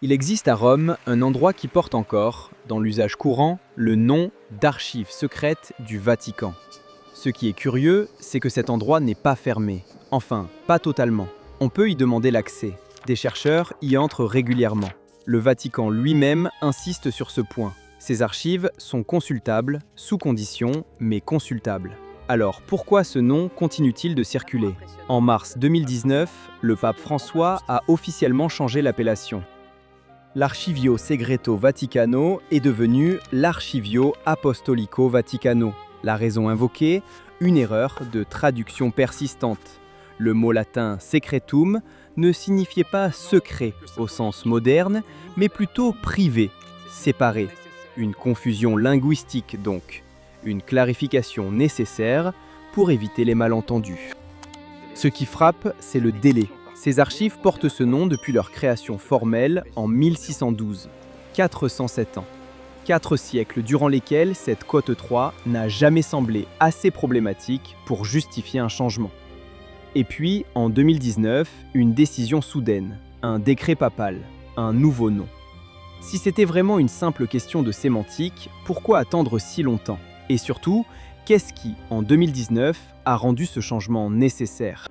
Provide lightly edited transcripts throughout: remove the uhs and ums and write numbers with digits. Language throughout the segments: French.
Il existe à Rome un endroit qui porte encore, dans l'usage courant, le nom d'archives secrètes du Vatican. Ce qui est curieux, c'est que cet endroit n'est pas fermé. Enfin, pas totalement. On peut y demander l'accès. Des chercheurs y entrent régulièrement. Le Vatican lui-même insiste sur ce point. Ces archives sont consultables, sous condition, mais consultables. Alors, pourquoi ce nom continue-t-il de circuler? En mars 2019, le pape François a officiellement changé l'appellation. L'Archivio Segreto Vaticano est devenu l'Archivio Apostolico Vaticano. La raison invoquée, une erreur de traduction persistante. Le mot latin secretum ne signifiait pas secret au sens moderne, mais plutôt privé, séparé. Une confusion linguistique donc, une clarification nécessaire pour éviter les malentendus. Ce qui frappe, c'est le délai. Ces archives portent ce nom depuis leur création formelle en 1612, 407 ans. 4 siècles durant lesquels cette cote 3 n'a jamais semblé assez problématique pour justifier un changement. Et puis, en 2019, une décision soudaine, un décret papal, un nouveau nom. Si c'était vraiment une simple question de sémantique, pourquoi attendre si longtemps? Et surtout, qu'est-ce qui, en 2019, a rendu ce changement nécessaire?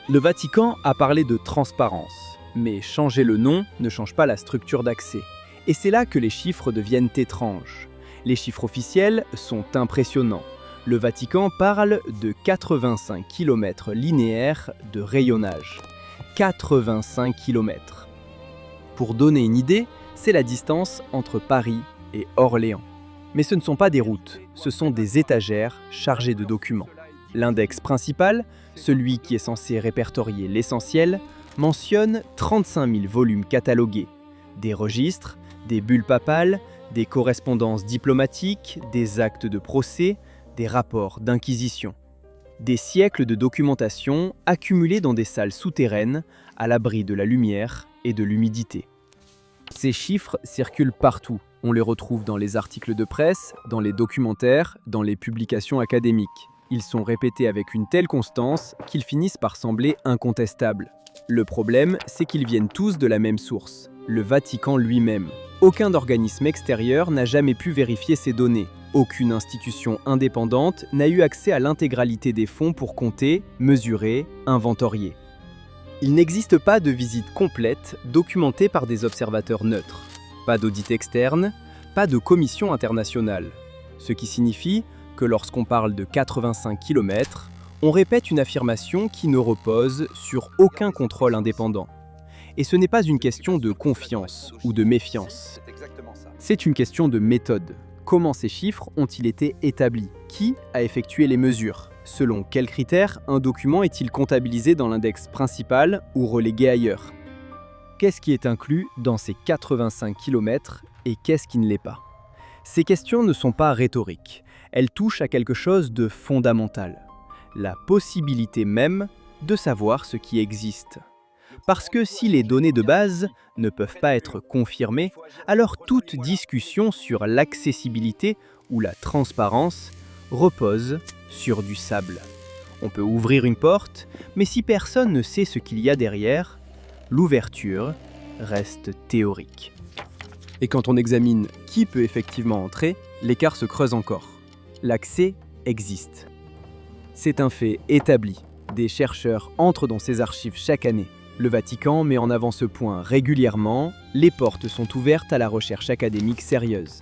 Le Vatican a parlé de transparence, mais changer le nom ne change pas la structure d'accès. Et c'est là que les chiffres deviennent étranges. Les chiffres officiels sont impressionnants. Le Vatican parle de 85 km linéaires de rayonnage. 85 km. Pour donner une idée, c'est la distance entre Paris et Orléans. Mais ce ne sont pas des routes, ce sont des étagères chargées de documents. L'index principal, celui qui est censé répertorier l'essentiel, mentionne 35 000 volumes catalogués. Des registres, des bulles papales, des correspondances diplomatiques, des actes de procès, des rapports d'inquisition. Des siècles de documentation accumulés dans des salles souterraines, à l'abri de la lumière et de l'humidité. Ces chiffres circulent partout. On les retrouve dans les articles de presse, dans les documentaires, dans les publications académiques. Ils sont répétés avec une telle constance qu'ils finissent par sembler incontestables. Le problème, c'est qu'ils viennent tous de la même source, le Vatican lui-même. Aucun organisme extérieur n'a jamais pu vérifier ces données. Aucune institution indépendante n'a eu accès à l'intégralité des fonds pour compter, mesurer, inventorier. Il n'existe pas de visite complète documentée par des observateurs neutres. Pas d'audit externe, pas de commission internationale. Ce qui signifie que lorsqu'on parle de 85 km, on répète une affirmation qui ne repose sur aucun contrôle indépendant. Et ce n'est pas une question de confiance ou de méfiance. C'est une question de méthode. Comment ces chiffres ont-ils été établis? Qui a effectué les mesures? Selon quels critères un document est-il comptabilisé dans l'index principal ou relégué ailleurs? Qu'est-ce qui est inclus dans ces 85 km et qu'est-ce qui ne l'est pas? Ces questions ne sont pas rhétoriques. Elles touchent à quelque chose de fondamental. La possibilité même de savoir ce qui existe. Parce que si les données de base ne peuvent pas être confirmées, alors toute discussion sur l'accessibilité ou la transparence repose sur du sable. On peut ouvrir une porte, mais si personne ne sait ce qu'il y a derrière, l'ouverture reste théorique. Et quand on examine qui peut effectivement entrer, l'écart se creuse encore. L'accès existe. C'est un fait établi. Des chercheurs entrent dans ces archives chaque année. Le Vatican met en avant ce point régulièrement, les portes sont ouvertes à la recherche académique sérieuse.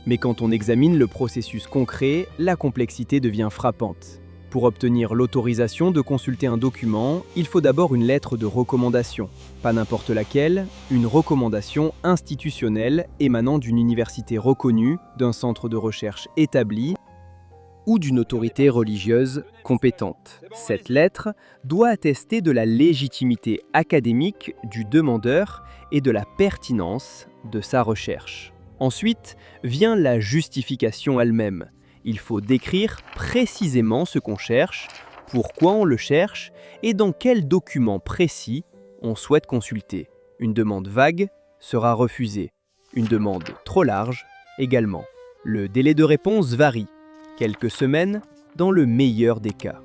Mais quand on examine le processus concret, la complexité devient frappante. Pour obtenir l'autorisation de consulter un document, il faut d'abord une lettre de recommandation. Pas n'importe laquelle, une recommandation institutionnelle émanant d'une université reconnue, d'un centre de recherche établi ou d'une autorité religieuse compétente. Cette lettre doit attester de la légitimité académique du demandeur et de la pertinence de sa recherche. Ensuite vient la justification elle-même. Il faut décrire précisément ce qu'on cherche, pourquoi on le cherche et dans quel document précis on souhaite consulter. Une demande vague sera refusée. Une demande trop large également. Le délai de réponse varie. Quelques semaines dans le meilleur des cas.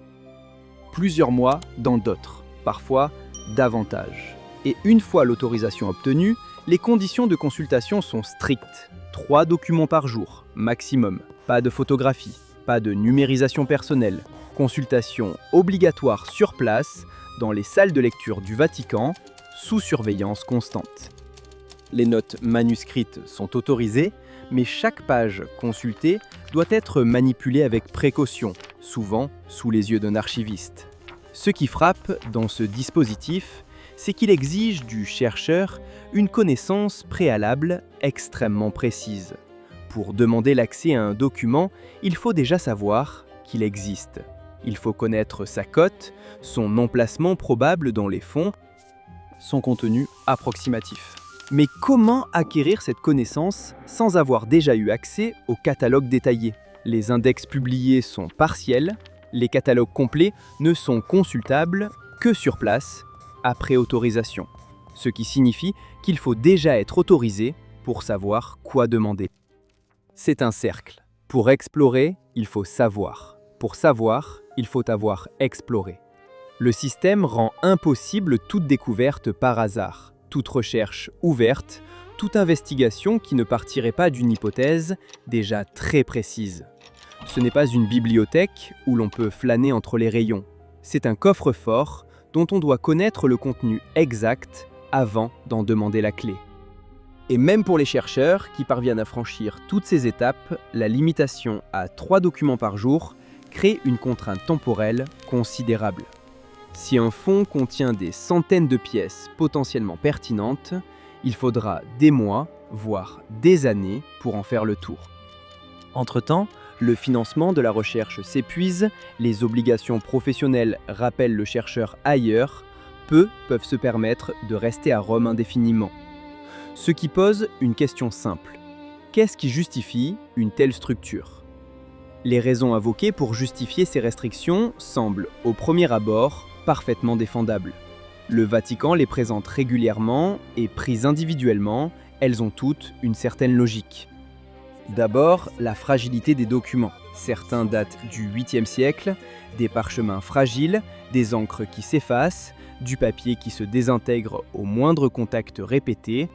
Plusieurs mois dans d'autres, parfois davantage. Et une fois l'autorisation obtenue, Les conditions de consultation sont strictes. 3 documents par jour, maximum. Pas de photographie, pas de numérisation personnelle. Consultation obligatoire sur place, dans les salles de lecture du Vatican, sous surveillance constante. Les notes manuscrites sont autorisées, mais chaque page consultée doit être manipulée avec précaution, souvent sous les yeux d'un archiviste. Ce qui frappe dans ce dispositif, c'est qu'il exige du chercheur une connaissance préalable extrêmement précise. Pour demander l'accès à un document, il faut déjà savoir qu'il existe. Il faut connaître sa cote, son emplacement probable dans les fonds, son contenu approximatif. Mais comment acquérir cette connaissance sans avoir déjà eu accès au catalogue détaillé? Les index publiés sont partiels, les catalogues complets ne sont consultables que sur place, après autorisation. Ce qui signifie qu'il faut déjà être autorisé pour savoir quoi demander. C'est un cercle. Pour explorer, il faut savoir. Pour savoir, il faut avoir exploré. Le système rend impossible toute découverte par hasard, toute recherche ouverte, toute investigation qui ne partirait pas d'une hypothèse déjà très précise. Ce n'est pas une bibliothèque où l'on peut flâner entre les rayons. C'est un coffre-fort dont on doit connaître le contenu exact avant d'en demander la clé. Et même pour les chercheurs qui parviennent à franchir toutes ces étapes, la limitation à 3 documents par jour crée une contrainte temporelle considérable. Si un fonds contient des centaines de pièces potentiellement pertinentes, il faudra des mois, voire des années pour en faire le tour. Entre-temps, le financement de la recherche s'épuise, les obligations professionnelles rappellent le chercheur ailleurs, peu peuvent se permettre de rester à Rome indéfiniment. Ce qui pose une question simple. Qu'est-ce qui justifie une telle structure? Les raisons invoquées pour justifier ces restrictions semblent, au premier abord, parfaitement défendables. Le Vatican les présente régulièrement et prises individuellement, elles ont toutes une certaine logique. D'abord, la fragilité des documents. Certains datent du 8e siècle, des parchemins fragiles, des encres qui s'effacent, du papier qui se désintègre au moindre contact répété,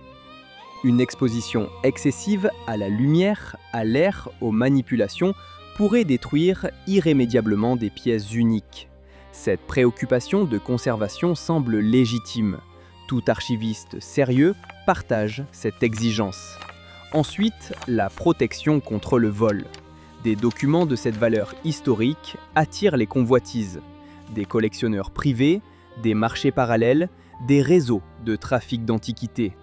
une exposition excessive à la lumière, à l'air, aux manipulations pourrait détruire irrémédiablement des pièces uniques. Cette préoccupation de conservation semble légitime. Tout archiviste sérieux partage cette exigence. Ensuite, la protection contre le vol. Des documents de cette valeur historique attirent les convoitises. Des collectionneurs privés, des marchés parallèles, des réseaux de trafic d'antiquités.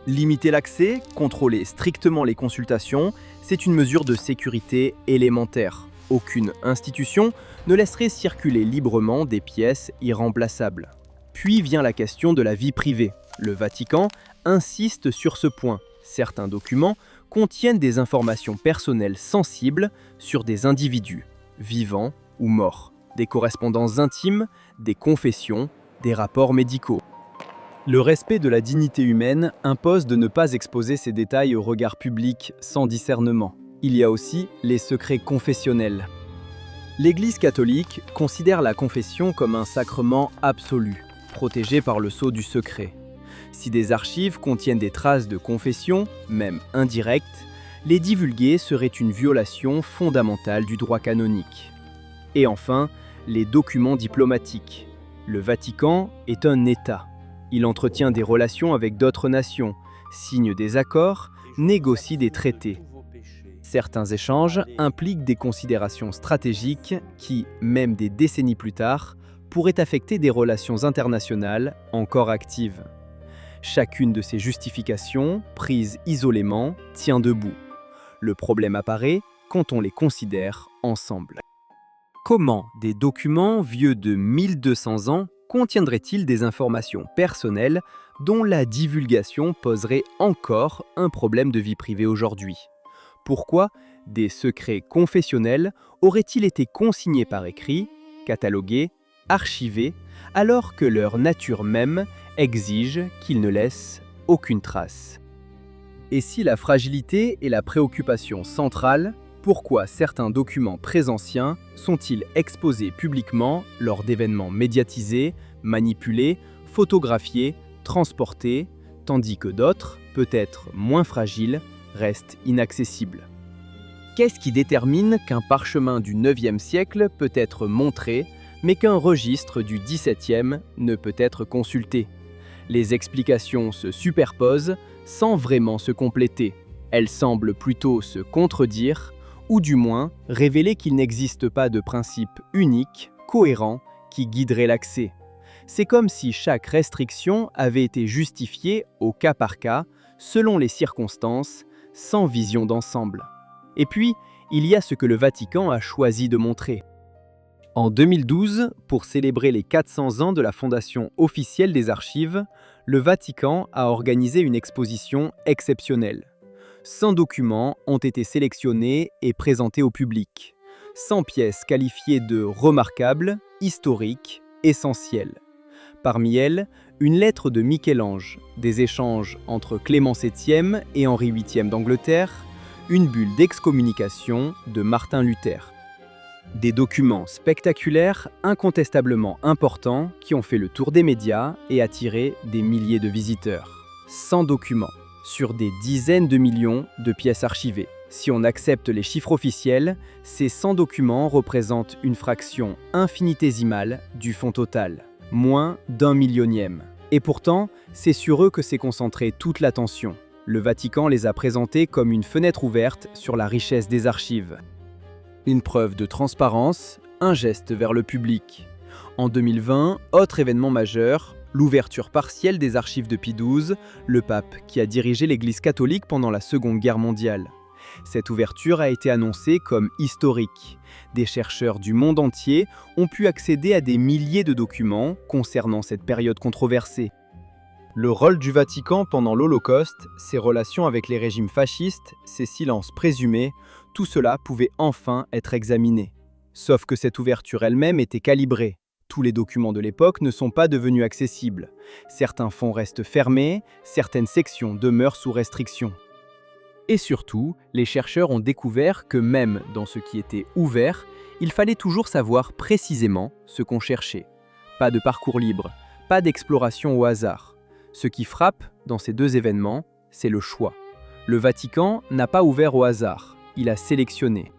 Limiter l'accès, contrôler strictement les consultations, c'est une mesure de sécurité élémentaire. Aucune institution ne laisserait circuler librement des pièces irremplaçables. Puis vient la question de la vie privée. Le Vatican insiste sur ce point. Certains documents contiennent des informations personnelles sensibles sur des individus, vivants ou morts, des correspondances intimes, des confessions, des rapports médicaux. Le respect de la dignité humaine impose de ne pas exposer ces détails au regard public sans discernement. Il y a aussi les secrets confessionnels. L'Église catholique considère la confession comme un sacrement absolu, protégé par le sceau du secret. Si des archives contiennent des traces de confession, même indirectes, les divulguer serait une violation fondamentale du droit canonique. Et enfin, les documents diplomatiques. Le Vatican est un État. Il entretient des relations avec d'autres nations, signe des accords, négocie des traités. Certains échanges impliquent des considérations stratégiques qui, même des décennies plus tard, pourraient affecter des relations internationales encore actives. Chacune de ces justifications, prises isolément, tient debout. Le problème apparaît quand on les considère ensemble. Comment des documents vieux de 1200 ans contiendraient-ils des informations personnelles dont la divulgation poserait encore un problème de vie privée aujourd'hui? Pourquoi des secrets confessionnels auraient-ils été consignés par écrit, catalogués, archivés, alors que leur nature même exige qu'ils ne laissent aucune trace? Et si la fragilité est la préoccupation centrale, pourquoi certains documents très anciens sont-ils exposés publiquement lors d'événements médiatisés, manipulés, photographiés, transportés, tandis que d'autres, peut-être moins fragiles, restent inaccessibles. Qu'est-ce qui détermine qu'un parchemin du IXe siècle peut être montré, mais qu'un registre du XVIIe ne peut être consulté? Les explications se superposent sans vraiment se compléter. Elles semblent plutôt se contredire, ou du moins révéler qu'il n'existe pas de principe unique, cohérent, qui guiderait l'accès. C'est comme si chaque restriction avait été justifiée au cas par cas, selon les circonstances, sans vision d'ensemble. Et puis, il y a ce que le Vatican a choisi de montrer. En 2012, pour célébrer les 400 ans de la fondation officielle des archives, le Vatican a organisé une exposition exceptionnelle. 100 documents ont été sélectionnés et présentés au public. 100 pièces qualifiées de remarquables, historiques, essentielles. Parmi elles, une lettre de Michel-Ange, des échanges entre Clément VII et Henri VIII d'Angleterre, une bulle d'excommunication de Martin Luther. Des documents spectaculaires, incontestablement importants, qui ont fait le tour des médias et attiré des milliers de visiteurs. 100 documents, sur des dizaines de millions de pièces archivées. Si on accepte les chiffres officiels, ces 100 documents représentent une fraction infinitésimale du fonds total, moins d'1 millionième. Et pourtant, c'est sur eux que s'est concentrée toute l'attention. Le Vatican les a présentés comme une fenêtre ouverte sur la richesse des archives. Une preuve de transparence, un geste vers le public. En 2020, autre événement majeur, l'ouverture partielle des archives de Pie XII, le pape qui a dirigé l'Église catholique pendant la Seconde Guerre mondiale. Cette ouverture a été annoncée comme historique. Des chercheurs du monde entier ont pu accéder à des milliers de documents concernant cette période controversée. Le rôle du Vatican pendant l'Holocauste, ses relations avec les régimes fascistes, ses silences présumés, tout cela pouvait enfin être examiné. Sauf que cette ouverture elle-même était calibrée. Tous les documents de l'époque ne sont pas devenus accessibles. Certains fonds restent fermés, certaines sections demeurent sous restriction. Et surtout, les chercheurs ont découvert que même dans ce qui était ouvert, il fallait toujours savoir précisément ce qu'on cherchait. Pas de parcours libre, pas d'exploration au hasard. Ce qui frappe dans ces deux événements, c'est le choix. Le Vatican n'a pas ouvert au hasard, il a sélectionné.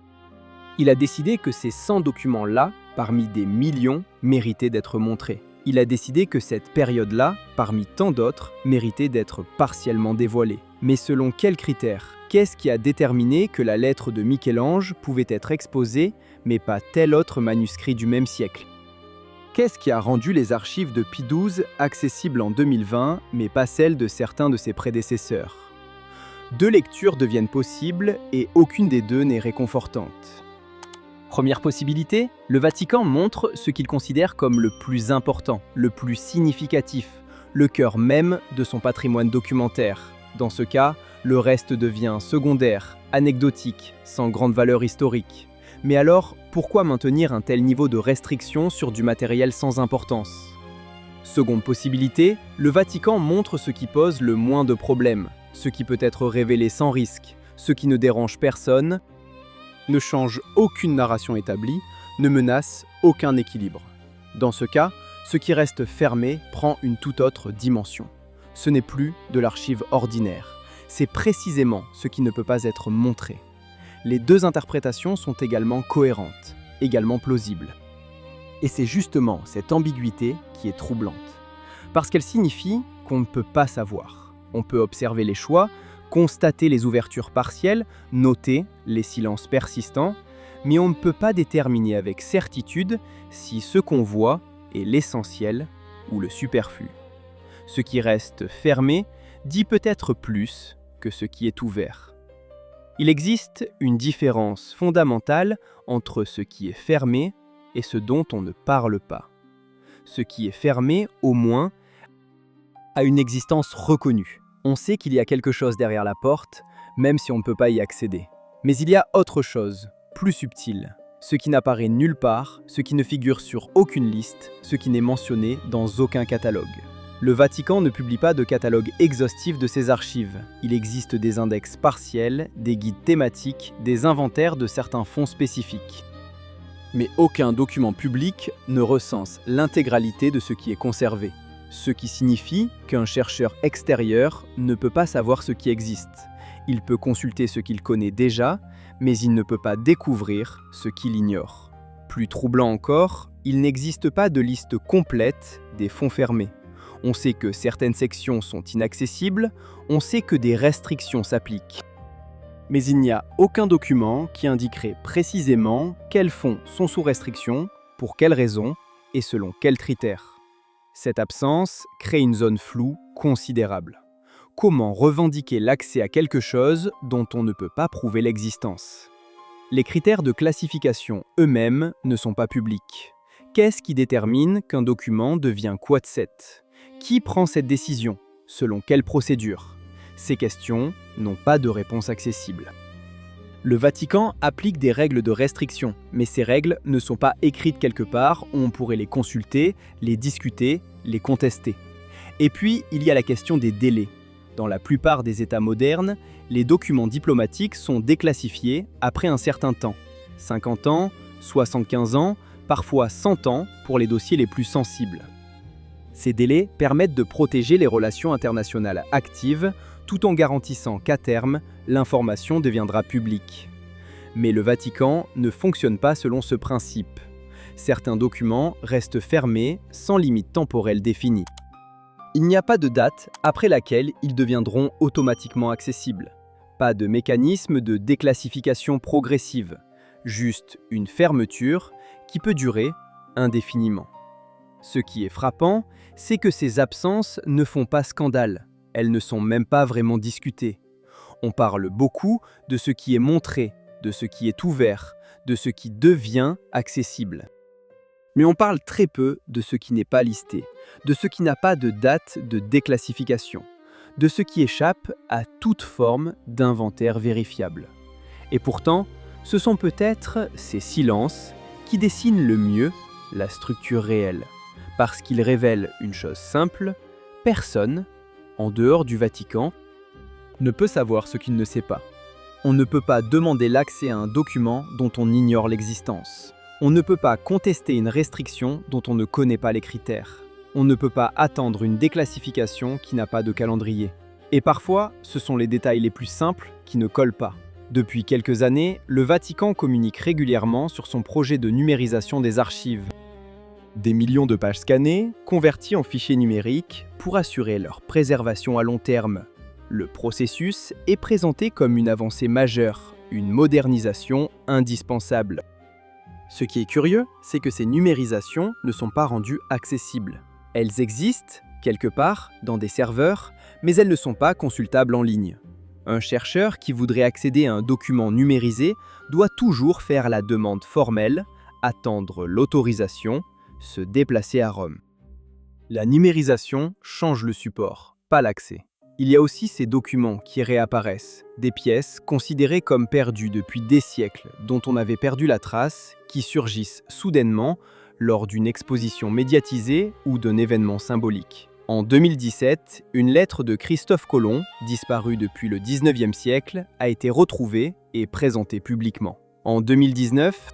Il a décidé que ces 100 documents-là, parmi des millions, méritaient d'être montrés. Il a décidé que cette période-là, parmi tant d'autres, méritait d'être partiellement dévoilée. Mais selon quels critères? Qu'est-ce qui a déterminé que la lettre de Michel-Ange pouvait être exposée, mais pas tel autre manuscrit du même siècle? Qu'est-ce qui a rendu les archives de Pie XII accessibles en 2020, mais pas celles de certains de ses prédécesseurs? Deux lectures deviennent possibles et aucune des deux n'est réconfortante. Première possibilité, le Vatican montre ce qu'il considère comme le plus important, le plus significatif, le cœur même de son patrimoine documentaire. Dans ce cas, le reste devient secondaire, anecdotique, sans grande valeur historique. Mais alors, pourquoi maintenir un tel niveau de restriction sur du matériel sans importance? Seconde possibilité, le Vatican montre ce qui pose le moins de problèmes, ce qui peut être révélé sans risque, ce qui ne dérange personne, ne change aucune narration établie, ne menace aucun équilibre. Dans ce cas, ce qui reste fermé prend une toute autre dimension. Ce n'est plus de l'archive ordinaire, c'est précisément ce qui ne peut pas être montré. Les deux interprétations sont également cohérentes, également plausibles. Et c'est justement cette ambiguïté qui est troublante. Parce qu'elle signifie qu'on ne peut pas savoir. On peut observer les choix, constater les ouvertures partielles, noter les silences persistants, mais on ne peut pas déterminer avec certitude si ce qu'on voit est l'essentiel ou le superflu. Ce qui reste fermé dit peut-être plus que ce qui est ouvert. Il existe une différence fondamentale entre ce qui est fermé et ce dont on ne parle pas. Ce qui est fermé, au moins, a une existence reconnue. On sait qu'il y a quelque chose derrière la porte, même si on ne peut pas y accéder. Mais il y a autre chose, plus subtil. Ce qui n'apparaît nulle part, ce qui ne figure sur aucune liste, ce qui n'est mentionné dans aucun catalogue. Le Vatican ne publie pas de catalogue exhaustif de ses archives. Il existe des index partiels, des guides thématiques, des inventaires de certains fonds spécifiques. Mais aucun document public ne recense l'intégralité de ce qui est conservé. ce qui signifie qu'un chercheur extérieur ne peut pas savoir ce qui existe. Il peut consulter ce qu'il connaît déjà, mais il ne peut pas découvrir ce qu'il ignore. Plus troublant encore, il n'existe pas de liste complète des fonds fermés. On sait que certaines sections sont inaccessibles, on sait que des restrictions s'appliquent. Mais il n'y a aucun document qui indiquerait précisément quels fonds sont sous restriction, pour quelles raisons et selon quels critères. Cette absence crée une zone floue considérable. Comment revendiquer l'accès à quelque chose dont on ne peut pas prouver l'existence? Les critères de classification eux-mêmes ne sont pas publics. Qu'est-ce qui détermine qu'un document devient Quad 7? Qui prend cette décision? Selon quelle procédure? Ces questions n'ont pas de réponse accessible. Le Vatican applique des règles de restriction, mais ces règles ne sont pas écrites quelque part où on pourrait les consulter, les discuter, les contester. Et puis, il y a la question des délais. Dans la plupart des États modernes, les documents diplomatiques sont déclassifiés après un certain temps. 50 ans, 75 ans, parfois 100 ans pour les dossiers les plus sensibles. Ces délais permettent de protéger les relations internationales actives tout en garantissant qu'à terme, l'information deviendra publique. Mais le Vatican ne fonctionne pas selon ce principe. Certains documents restent fermés sans limite temporelle définie. Il n'y a pas de date après laquelle ils deviendront automatiquement accessibles. Pas de mécanisme de déclassification progressive, juste une fermeture qui peut durer indéfiniment. Ce qui est frappant, c'est que ces absences ne font pas scandale. Elles ne sont même pas vraiment discutées. On parle beaucoup de ce qui est montré, de ce qui est ouvert, de ce qui devient accessible. Mais on parle très peu de ce qui n'est pas listé, de ce qui n'a pas de date de déclassification, de ce qui échappe à toute forme d'inventaire vérifiable. Et pourtant, ce sont peut-être ces silences qui dessinent le mieux la structure réelle, parce qu'ils révèlent une chose simple: personne, en dehors du Vatican, ne peut savoir ce qu'il ne sait pas. On ne peut pas demander l'accès à un document dont on ignore l'existence. On ne peut pas contester une restriction dont on ne connaît pas les critères. On ne peut pas attendre une déclassification qui n'a pas de calendrier. Et parfois, ce sont les détails les plus simples qui ne collent pas. Depuis quelques années, le Vatican communique régulièrement sur son projet de numérisation des archives. Des millions de pages scannées, converties en fichiers numériques pour assurer leur préservation à long terme. Le processus est présenté comme une avancée majeure, une modernisation indispensable. Ce qui est curieux, c'est que ces numérisations ne sont pas rendues accessibles. Elles existent, quelque part, dans des serveurs, mais elles ne sont pas consultables en ligne. Un chercheur qui voudrait accéder à un document numérisé doit toujours faire la demande formelle, attendre l'autorisation, se déplacer à Rome. La numérisation change le support, pas l'accès. Il y a aussi ces documents qui réapparaissent, des pièces considérées comme perdues depuis des siècles, dont on avait perdu la trace, qui surgissent soudainement lors d'une exposition médiatisée ou d'un événement symbolique. En 2017, une lettre de Christophe Colomb, disparue depuis le 19e siècle, a été retrouvée et présentée publiquement. En 2019,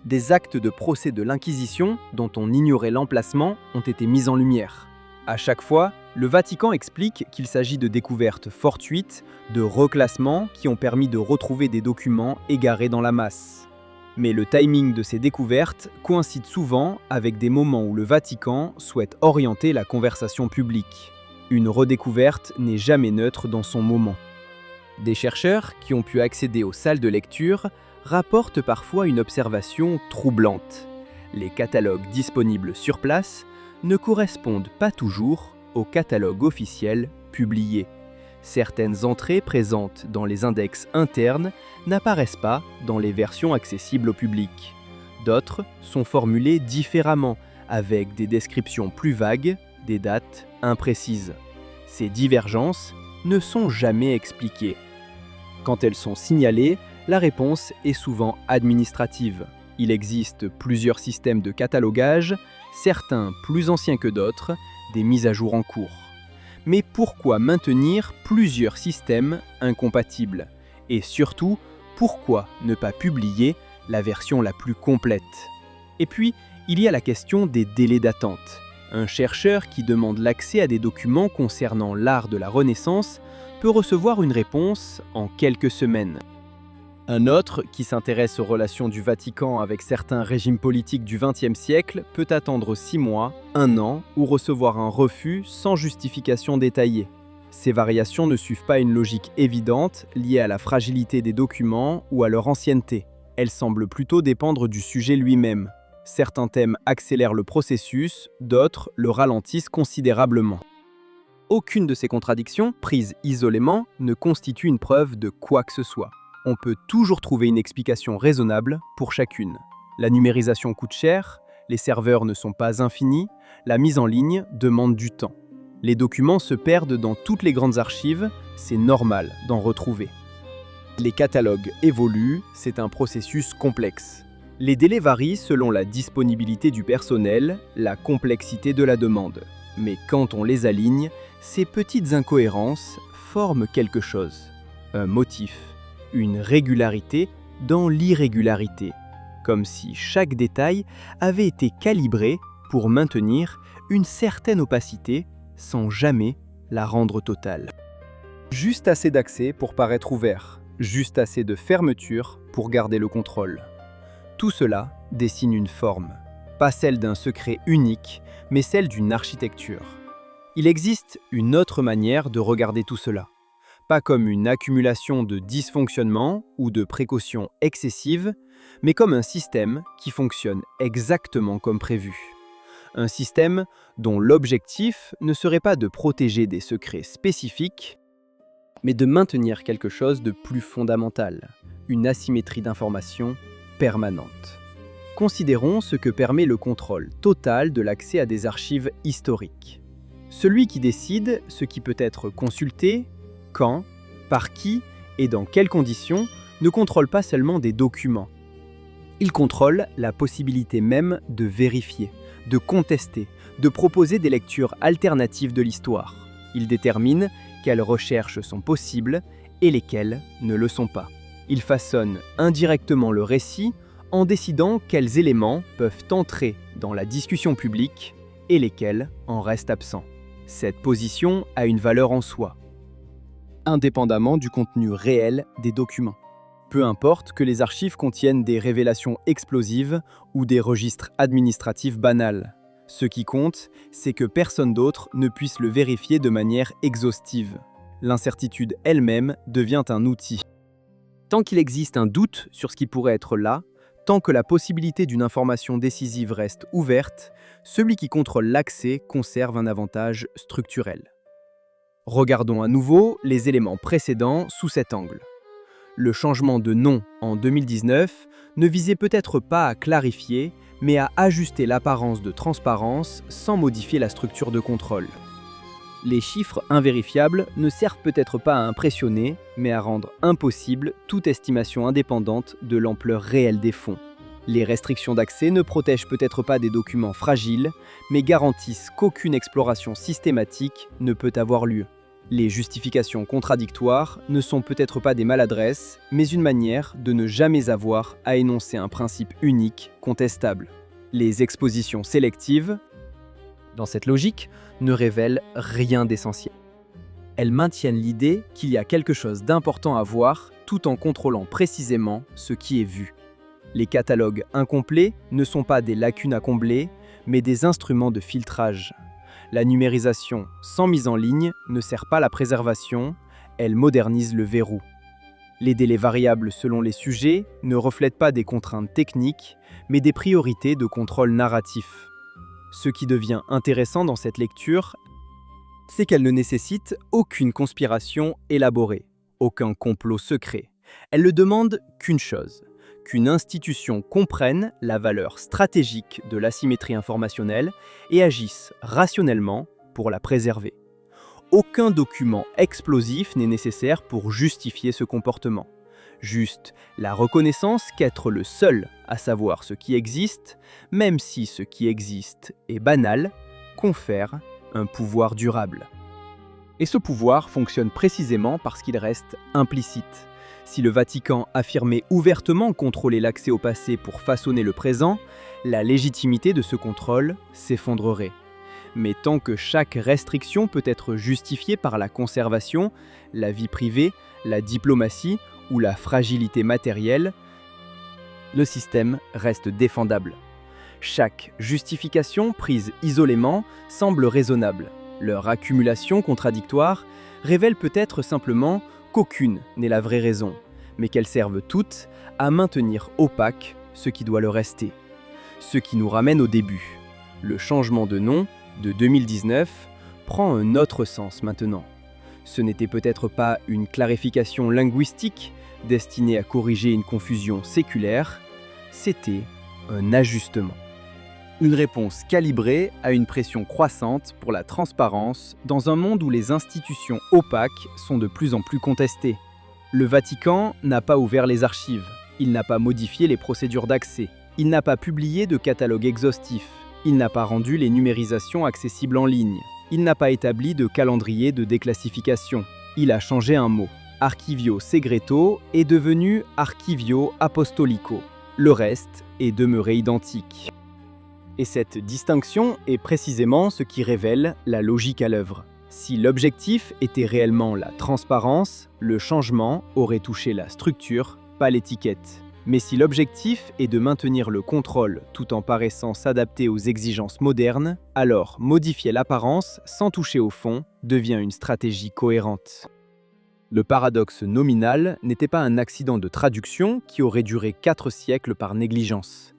des actes de procès de l'Inquisition, dont on ignorait l'emplacement, ont été mis en lumière. À chaque fois, le Vatican explique qu'il s'agit de découvertes fortuites, de reclassements qui ont permis de retrouver des documents égarés dans la masse. Mais le timing de ces découvertes coïncide souvent avec des moments où le Vatican souhaite orienter la conversation publique. Une redécouverte n'est jamais neutre dans son moment. Des chercheurs qui ont pu accéder aux salles de lecture rapportent parfois une observation troublante. Les catalogues disponibles sur place ne correspondent pas toujours au catalogue officiel publié. Certaines entrées présentes dans les index internes n'apparaissent pas dans les versions accessibles au public. D'autres sont formulées différemment, avec des descriptions plus vagues, des dates imprécises. Ces divergences ne sont jamais expliquées. Quand elles sont signalées, la réponse est souvent administrative. Il existe plusieurs systèmes de catalogage, certains plus anciens que d'autres, des mises à jour en cours. Mais pourquoi maintenir plusieurs systèmes incompatibles? Et surtout, pourquoi ne pas publier la version la plus complète? Et puis, il y a la question des délais d'attente. Un chercheur qui demande l'accès à des documents concernant l'art de la Renaissance peut recevoir une réponse en quelques semaines. Un autre, qui s'intéresse aux relations du Vatican avec certains régimes politiques du XXe siècle, peut attendre 6 mois, 1 an ou recevoir un refus sans justification détaillée. Ces variations ne suivent pas une logique évidente liée à la fragilité des documents ou à leur ancienneté. Elles semblent plutôt dépendre du sujet lui-même. Certains thèmes accélèrent le processus, d'autres le ralentissent considérablement. Aucune de ces contradictions, prises isolément, ne constitue une preuve de quoi que ce soit. On peut toujours trouver une explication raisonnable pour chacune. La numérisation coûte cher, les serveurs ne sont pas infinis, la mise en ligne demande du temps. Les documents se perdent dans toutes les grandes archives, c'est normal d'en retrouver. Les catalogues évoluent, c'est un processus complexe. Les délais varient selon la disponibilité du personnel, la complexité de la demande. Mais quand on les aligne, ces petites incohérences forment quelque chose. Un motif, une régularité dans l'irrégularité, comme si chaque détail avait été calibré pour maintenir une certaine opacité sans jamais la rendre totale. Juste assez d'accès pour paraître ouvert, juste assez de fermeture pour garder le contrôle. Tout cela dessine une forme, pas celle d'un secret unique, mais celle d'une architecture. Il existe une autre manière de regarder tout cela, pas comme une accumulation de dysfonctionnements ou de précautions excessives, mais comme un système qui fonctionne exactement comme prévu. Un système dont l'objectif ne serait pas de protéger des secrets spécifiques, mais de maintenir quelque chose de plus fondamental, une asymétrie d'information permanente. Considérons ce que permet le contrôle total de l'accès à des archives historiques. Celui qui décide ce qui peut être consulté, quand, par qui et dans quelles conditions ne contrôle pas seulement des documents. Il contrôle la possibilité même de vérifier, de contester, de proposer des lectures alternatives de l'histoire. Il détermine quelles recherches sont possibles et lesquelles ne le sont pas. Il façonne indirectement le récit en décidant quels éléments peuvent entrer dans la discussion publique et lesquels en restent absents. Cette position a une valeur en soi, indépendamment du contenu réel des documents. Peu importe que les archives contiennent des révélations explosives ou des registres administratifs banals. Ce qui compte, c'est que personne d'autre ne puisse le vérifier de manière exhaustive. L'incertitude elle-même devient un outil. Tant qu'il existe un doute sur ce qui pourrait être là, tant que la possibilité d'une information décisive reste ouverte, celui qui contrôle l'accès conserve un avantage structurel. Regardons à nouveau les éléments précédents sous cet angle. Le changement de nom en 2019 ne visait peut-être pas à clarifier, mais à ajuster l'apparence de transparence sans modifier la structure de contrôle. Les chiffres invérifiables ne servent peut-être pas à impressionner, mais à rendre impossible toute estimation indépendante de l'ampleur réelle des fonds. Les restrictions d'accès ne protègent peut-être pas des documents fragiles, mais garantissent qu'aucune exploration systématique ne peut avoir lieu. Les justifications contradictoires ne sont peut-être pas des maladresses, mais une manière de ne jamais avoir à énoncer un principe unique, contestable. Les expositions sélectives, dans cette logique, ne révèlent rien d'essentiel. Elles maintiennent l'idée qu'il y a quelque chose d'important à voir tout en contrôlant précisément ce qui est vu. Les catalogues incomplets ne sont pas des lacunes à combler, mais des instruments de filtrage. La numérisation sans mise en ligne ne sert pas la préservation, elle modernise le verrou. Les délais variables selon les sujets ne reflètent pas des contraintes techniques, mais des priorités de contrôle narratif. Ce qui devient intéressant dans cette lecture, c'est qu'elle ne nécessite aucune conspiration élaborée, aucun complot secret. Elle ne demande qu'une chose, qu'une institution comprenne la valeur stratégique de l'asymétrie informationnelle et agisse rationnellement pour la préserver. Aucun document explosif n'est nécessaire pour justifier ce comportement. Juste la reconnaissance qu'être le seul à savoir ce qui existe, même si ce qui existe est banal, confère un pouvoir durable. Et ce pouvoir fonctionne précisément parce qu'il reste implicite. Si le Vatican affirmait ouvertement contrôler l'accès au passé pour façonner le présent, la légitimité de ce contrôle s'effondrerait. Mais tant que chaque restriction peut être justifiée par la conservation, la vie privée, la diplomatie ou la fragilité matérielle, le système reste défendable. Chaque justification prise isolément semble raisonnable. Leur accumulation contradictoire révèle peut-être simplement qu'aucune n'est la vraie raison, mais qu'elles servent toutes à maintenir opaque ce qui doit le rester. Ce qui nous ramène au début. Le changement de nom de 2019 prend un autre sens maintenant. Ce n'était peut-être pas une clarification linguistique destinée à corriger une confusion séculaire, c'était un ajustement. Une réponse calibrée à une pression croissante pour la transparence dans un monde où les institutions opaques sont de plus en plus contestées. Le Vatican n'a pas ouvert les archives, il n'a pas modifié les procédures d'accès, il n'a pas publié de catalogue exhaustif, il n'a pas rendu les numérisations accessibles en ligne, il n'a pas établi de calendrier de déclassification, il a changé un mot. Archivio Segreto est devenu Archivio Apostolico. Le reste est demeuré identique. Et cette distinction est précisément ce qui révèle la logique à l'œuvre. Si l'objectif était réellement la transparence, le changement aurait touché la structure, pas l'étiquette. Mais si l'objectif est de maintenir le contrôle tout en paraissant s'adapter aux exigences modernes, alors modifier l'apparence sans toucher au fond devient une stratégie cohérente. Le paradoxe nominal n'était pas un accident de traduction qui aurait duré 4 siècles par négligence.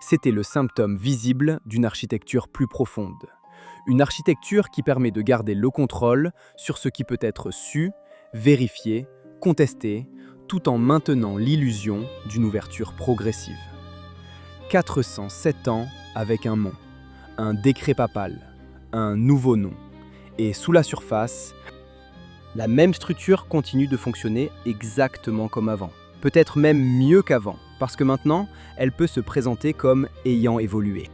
C'était le symptôme visible d'une architecture plus profonde. Une architecture qui permet de garder le contrôle sur ce qui peut être su, vérifié, contesté, tout en maintenant l'illusion d'une ouverture progressive. 407 ans avec un nom, un décret papal, un nouveau nom. Et sous la surface, la même structure continue de fonctionner exactement comme avant. Peut-être même mieux qu'avant, parce que maintenant, elle peut se présenter comme ayant évolué.